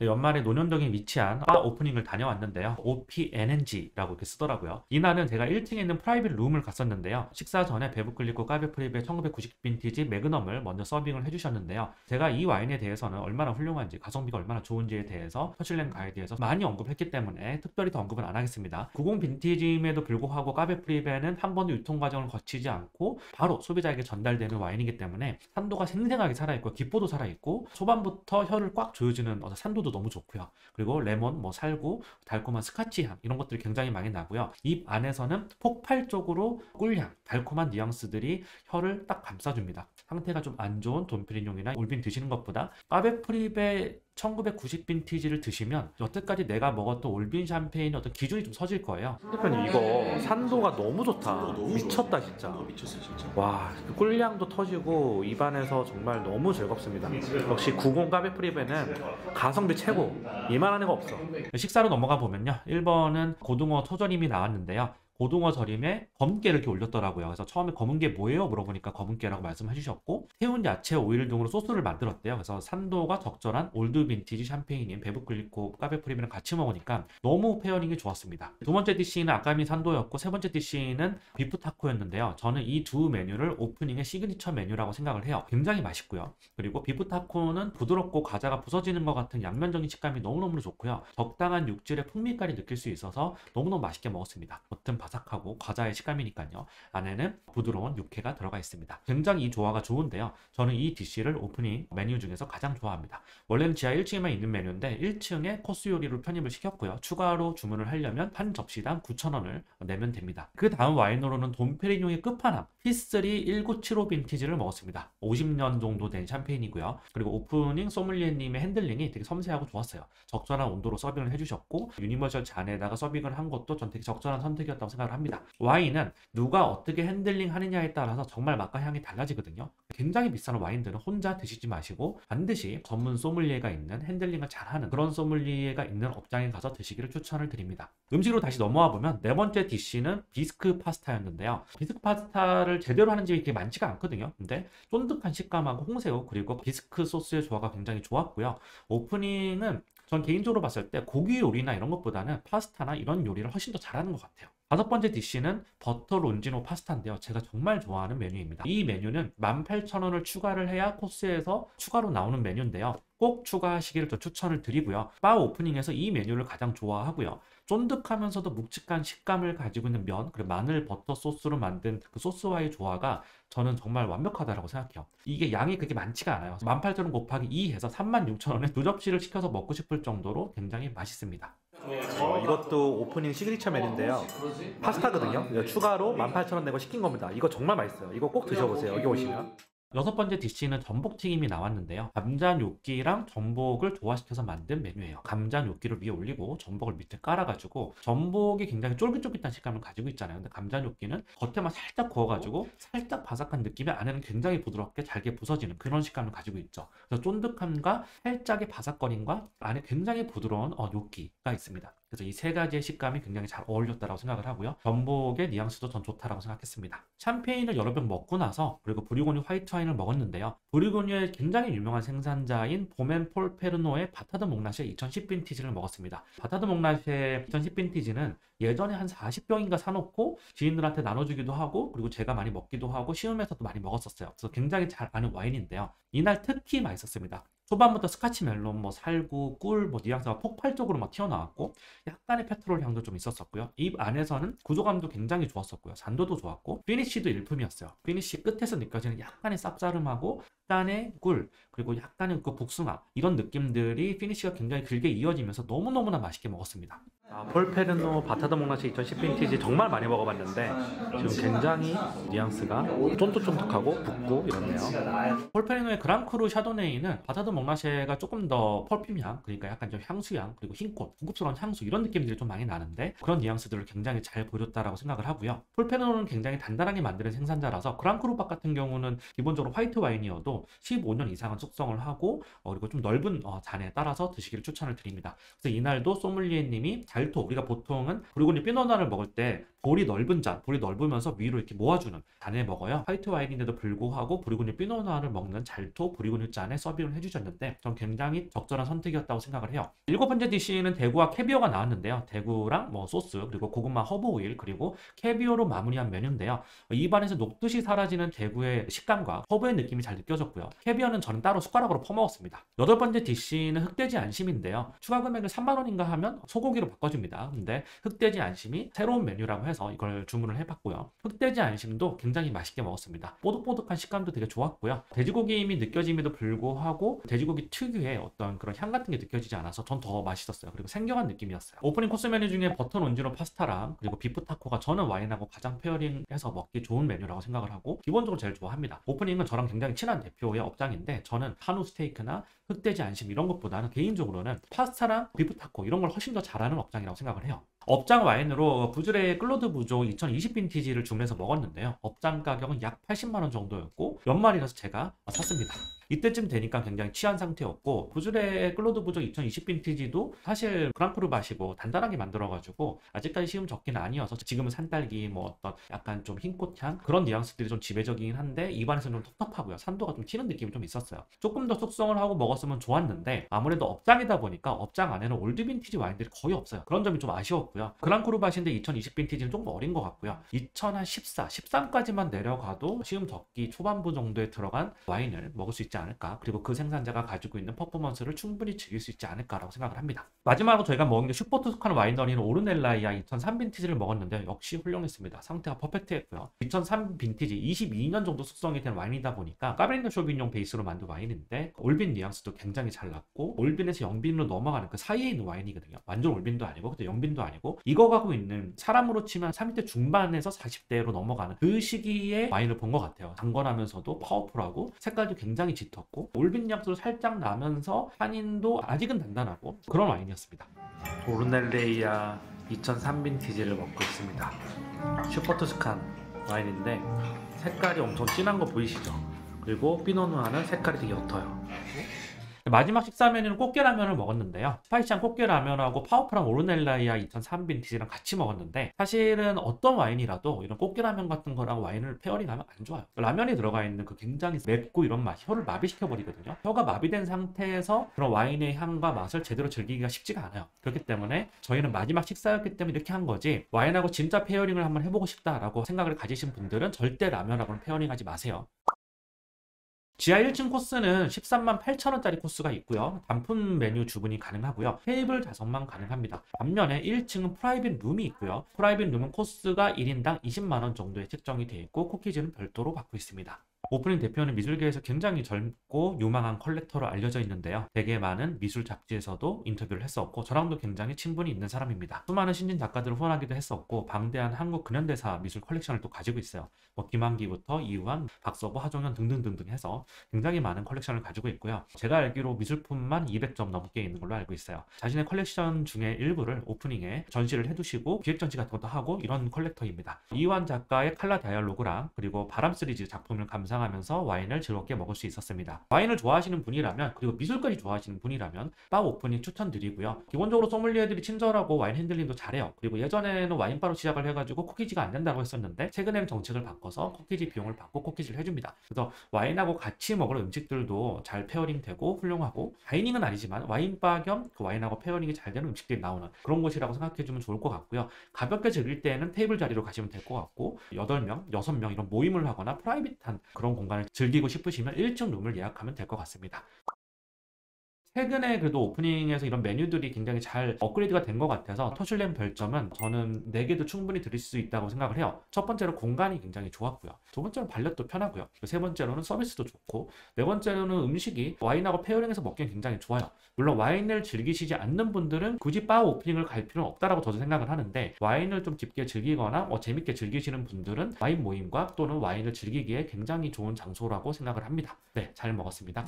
연말에 논현동에 위치한 바 오프닝을 다녀왔는데요. OPNNG라고 이렇게 쓰더라고요. 이날은 제가 1층에 있는 프라이빗 룸을 갔었는데요. 식사 전에 베브클리코 까베프리베 1990 빈티지 매그넘을 먼저 서빙을 해주셨는데요. 제가 이 와인에 대해서는 얼마나 훌륭한지, 가성비가 얼마나 좋은지에 대해서 퍼슐랭 가이드에서 많이 언급했기 때문에 특별히 더 언급은 안 하겠습니다. 90 빈티지임에도 불구하고 까베프리베는 한 번도 유통 과정을 거치지 않고 바로 소비자에게 전달되는 와인이기 때문에 산도가 생생하게 살아있고 기포도 살아있고 초반부터 혀를 꽉 조여주는 산도도 너무 좋고요. 그리고 레몬, 살구, 달콤한 스카치 향 이런 것들이 굉장히 많이 나고요. 입 안에서는 폭발적으로 꿀향, 달콤한 뉘앙스들이 혀를 딱 감싸줍니다. 상태가 좀 안 좋은 돈피리뇽이나 올빈 드시는 것보다 까베프리베 1990 빈티지를 드시면 여태까지 내가 먹었던 올빈 샴페인의 어떤 기준이 좀 서질 거예요. 대표님 이거 산도가 너무 좋다. 미쳤다 진짜. 미쳤어 진짜. 와, 꿀향도 터지고 입안에서 정말 너무 즐겁습니다. 역시 90 까베프리베는 가성비 최고. 이만한 애가 없어. 식사로 넘어가 보면요. 1번은 고등어 토조림이 나왔는데요. 고등어 절임에 검은깨를 이렇게 올렸더라고요. 그래서 처음에 검은게 뭐예요? 물어보니까 검은깨라고 말씀해 주셨고, 태운 야채 오일 등으로 소스를 만들었대요. 그래서 산도가 적절한 올드 빈티지 샴페인인 베브클리코 까베프리베랑 같이 먹으니까 너무 페어링이 좋았습니다. 두 번째 디시는 아까미 산도였고, 세 번째 디시는 비프 타코였는데요. 저는 이 두 메뉴를 오프닝의 시그니처 메뉴라고 생각을 해요. 굉장히 맛있고요. 그리고 비프 타코는 부드럽고 과자가 부서지는 것 같은 양면적인 식감이 너무너무 좋고요. 적당한 육질의 풍미까지 느낄 수 있어서 너무너무 맛있게 먹었습니다. 겉은 바삭하고 과자의 식감이니까요. 안에는 부드러운 육회가 들어가 있습니다. 굉장히 이 조화가 좋은데요. 저는 이 디시를 오프닝 메뉴 중에서 가장 좋아합니다. 원래는 지하 1층에만 있는 메뉴인데 1층에 코스 요리로 편입을 시켰고요. 추가로 주문을 하려면 한 접시당 9,000원을 내면 됩니다. 그 다음 와인으로는 돈페리뇽의 끝판왕 P3 1975 빈티지를 먹었습니다. 50년 정도 된 샴페인이고요. 그리고 오프닝 소믈리에님의 핸들링이 되게 섬세하고 좋았어요. 적절한 온도로 서빙을 해주셨고 유니버셜 잔에다가 서빙을 한 것도 전 되게 적절한 선택이었다고 생각을 합니다. 와인은 누가 어떻게 핸들링 하느냐에 따라서 정말 맛과 향이 달라지거든요. 굉장히 비싼 와인들은 혼자 드시지 마시고 반드시 전문 소믈리에가 있는, 핸들링을 잘하는 그런 소믈리에가 있는 업장에 가서 드시기를 추천을 드립니다. 음식으로 다시 넘어와 보면 네 번째 디시는 비스크 파스타였는데요. 비스크 파스타를 제대로 하는 집이 그렇게 많지가 않거든요. 근데 쫀득한 식감하고 홍새우 그리고 비스크 소스의 조화가 굉장히 좋았고요. 오프닝은 전 개인적으로 봤을 때 고기 요리나 이런 것보다는 파스타나 이런 요리를 훨씬 더 잘하는 것 같아요. 다섯 번째 디시는 버터 론지노 파스타인데요. 제가 정말 좋아하는 메뉴입니다. 이 메뉴는 18,000원을 추가를 해야 코스에서 추가로 나오는 메뉴인데요. 꼭 추가하시기를 저 추천을 드리고요. 바 오프닝에서 이 메뉴를 가장 좋아하고요. 쫀득하면서도 묵직한 식감을 가지고 있는 면, 그리고 마늘 버터 소스로 만든 그 소스와의 조화가 저는 정말 완벽하다고 생각해요. 이게 양이 그렇게 많지가 않아요. 18,000원 곱하기 2 해서 36,000원에 두 접시를 시켜서 먹고 싶을 정도로 굉장히 맛있습니다. 이것도 오프닝 시그니처 메뉴인데요. 파스타거든요. 추가로 18,000원 내고 시킨 겁니다. 이거 정말 맛있어요. 이거 꼭 드셔보세요. 여기 오시면. 여섯 번째 디시는 전복튀김이 나왔는데요. 감자 뇨끼랑 전복을 조화시켜서 만든 메뉴예요. 감자 뇨끼를 위에 올리고 전복을 밑에 깔아가지고 전복이 굉장히 쫄깃쫄깃한 식감을 가지고 있잖아요. 근데 감자 뇨끼는 겉에만 살짝 구워가지고 살짝 바삭한 느낌이 안에는 굉장히 부드럽게 잘게 부서지는 그런 식감을 가지고 있죠. 그래서 쫀득함과 살짝의 바삭거림과 안에 굉장히 부드러운 뇨끼가 있습니다. 그래서 이 세 가지의 식감이 굉장히 잘 어울렸다고 생각을 하고요. 전복의 뉘앙스도 전 좋다라고 생각했습니다. 샴페인을 여러 병 먹고 나서 그리고 브리고뉴 화이트 와인을 먹었는데요. 브리고뉴의 굉장히 유명한 생산자인 보멘 폴 페르노의 바타드 몽라쉐 2010 빈티지를 먹었습니다. 바타드 몽라쉐 2010 빈티지는 예전에 한 40병인가 사놓고 지인들한테 나눠주기도 하고 그리고 제가 많이 먹기도 하고 시음에서도 많이 먹었었어요. 그래서 굉장히 잘 아는 와인인데요. 이날 특히 맛있었습니다. 초반부터 스카치 멜론, 살구, 꿀, 뉘앙스가 폭발적으로 튀어나왔고 약간의 페트롤 향도 좀 있었었고요. 입 안에서는 구조감도 굉장히 좋았었고요. 잔도도 좋았고 피니쉬도 일품이었어요. 피니쉬 끝에서 느껴지는 약간의 쌉싸름하고 약간의 꿀, 그리고 약간의 그 복숭아 이런 느낌들이 피니쉬가 굉장히 길게 이어지면서 너무너무나 맛있게 먹었습니다. 폴페르노 바타드 몽라쉐 2010 빈티지 정말 많이 먹어봤는데 지금 굉장히 뉘앙스가 쫀득쫀득하고 붓고 이렇네요. 폴페르노의 그랑크루 샤도네이는 바타드 몽라쉐가 조금 더 펄핀향, 그러니까 약간 좀 향수향, 그리고 흰꽃, 고급스러운 향수 이런 느낌들이 좀 많이 나는데 그런 뉘앙스들을 굉장히 잘 보여줬다라고 생각을 하고요. 폴페르노는 굉장히 단단하게 만드는 생산자라서 그랑크루박 같은 경우는 기본적으로 화이트 와인이어도 기본적으로 15년 이상은 숙성을 하고 그리고 좀 넓은 잔에 따라서 드시기를 추천을 드립니다. 그래서 이날도 소믈리에님이 잘토, 우리가 보통은 부르고뉴 피노누아를 먹을 때 볼이 넓은 잔, 볼이 넓으면서 위로 이렇게 모아주는 잔에 먹어요. 화이트 와인인데도 불구하고 부르고뉴 피노누아를 먹는 잘토 부르고뉴 잔에 서빙을 해주셨는데 전 굉장히 적절한 선택이었다고 생각을 해요. 7번째 디시는 대구와 캐비어가 나왔는데요. 대구랑 뭐 소스 그리고 고구마 허브 오일 그리고 캐비어로 마무리한 메뉴인데요. 입안에서 녹듯이 사라지는 대구의 식감과 허브의 느낌이 잘 느껴졌고요. 캐비어는 저는 따로 숟가락으로 퍼먹었습니다. 8번째 디시는 흑돼지 안심인데요. 추가 금액을 3만 원인가 하면 소고기로 바꿔줍니다. 근데 흑돼지 안심이 새로운 메뉴라고 해서 이걸 주문을 해봤고요. 흑돼지 안심도 굉장히 맛있게 먹었습니다. 뽀득뽀득한 식감도 되게 좋았고요. 돼지고기임이 느껴짐에도 불구하고 돼지고기 특유의 어떤 그런 향 같은 게 느껴지지 않아서 전 더 맛있었어요. 그리고 생경한 느낌이었어요. 오프닝 코스 메뉴 중에 버터 논지노 파스타랑 그리고 비프 타코가 저는 와인하고 가장 페어링해서 먹기 좋은 메뉴라고 생각을 하고 기본적으로 제일 좋아합니다. 오프닝은 저랑 굉장히 친한 대표의 업장인데 저는 한우 스테이크나 흑돼지 안심 이런 것보다는 개인적으로는 파스타랑 비프 타코 이런 걸 훨씬 더 잘하는 업장이라고 생각을 해요. 업장 와인으로 부즈레의 클로드 부조 2020 빈티지를 주문해서 먹었는데요. 업장 가격은 약 80만 원 정도였고 연말이라서 제가 샀습니다. 이때쯤 되니까 굉장히 취한 상태였고 부즈레의 클로드 부조 2020 빈티지도 사실 그랑크루 마시고 단단하게 만들어가지고 아직까지 시음 적기는 아니어서 지금은 산딸기 뭐 어떤 약간 좀 흰꽃향 그런 뉘앙스들이 좀 지배적이긴 한데 입안에서는 좀 텁텁하고요. 산도가 좀 튀는 느낌이 좀 있었어요. 조금 더 숙성을 하고 먹었으면 좋았는데 아무래도 업장이다 보니까 업장 안에는 올드 빈티지 와인들이 거의 없어요. 그런 점이 좀 아쉬웠고요. 그랑크루 마신데 2020 빈티지는 조금 어린 것 같고요. 2014, 13까지만 내려가도 시음 적기 초반부 정도에 들어간 와인을 먹을 수 있지 않을까. 그리고 그 생산자가 가지고 있는 퍼포먼스를 충분히 즐길 수 있지 않을까라고 생각을 합니다. 마지막으로 저희가 먹은 게 슈퍼 투스카나 와이너리는 오르넬라이아 2003 빈티지를 먹었는데 역시 훌륭했습니다. 상태가 퍼펙트했고요. 2003 빈티지 22년 정도 숙성이 된 와인이다 보니까 까베르네 쇼비뇽 베이스로 만든 와인인데 올빈 뉘앙스도 굉장히 잘 났고 올빈에서 영빈으로 넘어가는 그 사이에 있는 와인이거든요. 완전 올빈도 아니고 근데 영빈도 아니고 익어가고 있는 사람으로 치면 30대 중반에서 40대로 넘어가는 그 시기에 와인을 본 것 같아요. 강건하면서도 파워풀하고 색깔도 굉장히 짙었고 올빈 뉘앙스도 살짝 나면서 한인도 아직은 단단하고 그런 와인이었습니다. 오르넬레이아 2003 빈티지를 먹고 있습니다. 슈퍼 투스칸 와인인데 색깔이 엄청 진한 거 보이시죠? 그리고 피노누아는 색깔이 되게 옅어요. 마지막 식사 메뉴는 꽃게라면을 먹었는데요. 스파이시한 꽃게라면하고 파워풀한 오르넬라이아 2003 빈티지랑 같이 먹었는데 사실은 어떤 와인이라도 이런 꽃게라면 같은 거랑 와인을 페어링하면 안 좋아요. 라면에 들어가 있는 그 굉장히 맵고 이런 맛이 혀를 마비시켜버리거든요. 혀가 마비된 상태에서 그런 와인의 향과 맛을 제대로 즐기기가 쉽지가 않아요. 그렇기 때문에 저희는 마지막 식사였기 때문에 이렇게 한 거지 와인하고 진짜 페어링을 한번 해보고 싶다라고 생각을 가지신 분들은 절대 라면하고는 페어링하지 마세요. 지하 1층 코스는 13만 8천 원짜리 코스가 있고요. 단품 메뉴 주문이 가능하고요. 테이블 좌석만 가능합니다. 반면에 1층은 프라이빗 룸이 있고요. 프라이빗 룸은 코스가 1인당 20만 원 정도에 책정이 되어 있고 쿠키즈는 별도로 받고 있습니다. 오프닝 대표는 미술계에서 굉장히 젊고 유망한 컬렉터로 알려져 있는데요. 되게 많은 미술 잡지에서도 인터뷰를 했었고 저랑도 굉장히 친분이 있는 사람입니다. 수많은 신진 작가들을 후원하기도 했었고 방대한 한국 근현대사 미술 컬렉션을 또 가지고 있어요. 뭐 김한기부터 이우환, 박서보, 하종현 등등등등 해서 굉장히 많은 컬렉션을 가지고 있고요. 제가 알기로 미술품만 200점 넘게 있는 걸로 알고 있어요. 자신의 컬렉션 중에 일부를 오프닝에 전시를 해두시고 기획 전시 같은 것도 하고 이런 컬렉터입니다. 이우환 작가의 칼라 다이얼로그랑 그리고 바람 시리즈 작품을 감상하면서 와인을 즐겁게 먹을 수 있었습니다. 와인을 좋아하시는 분이라면 그리고 미술까지 좋아하시는 분이라면 바 오프닝 추천드리고요. 기본적으로 소믈리에들이 친절하고 와인 핸들링도 잘해요. 그리고 예전에는 와인바로 시작을 해가지고 쿠키지가 안 된다고 했었는데 최근에는 정책을 바꿔서 쿠키지 비용을 받고 쿠키지를 해줍니다. 그래서 와인하고 같이 먹을 음식들도 잘 페어링 되고 훌륭하고 다이닝은 아니지만 와인바 겸 그 와인하고 페어링이 잘 되는 음식들이 나오는 그런 곳이라고 생각해주면 좋을 것 같고요. 가볍게 즐길 때는 테이블 자리로 가시면 될 것 같고 8명, 6명 이런 모임을 하거나 프라이빗한 그런 공간을 즐기고 싶으시면 1층 룸을 예약하면 될 것 같습니다. 최근에 그래도 오프닝에서 이런 메뉴들이 굉장히 잘 업그레이드가 된 것 같아서 토슐렘 별점은 저는 4개도 충분히 드릴 수 있다고 생각을 해요. 첫 번째로 공간이 굉장히 좋았고요. 두 번째로 발렛도 편하고요. 세 번째로는 서비스도 좋고 네 번째로는 음식이 와인하고 페어링해서 먹기엔 굉장히 좋아요. 물론 와인을 즐기시지 않는 분들은 굳이 바 오프닝을 갈 필요는 없다라고 저도 생각을 하는데 와인을 좀 깊게 즐기거나 재밌게 즐기시는 분들은 와인 모임과 또는 와인을 즐기기에 굉장히 좋은 장소라고 생각을 합니다. 네, 잘 먹었습니다.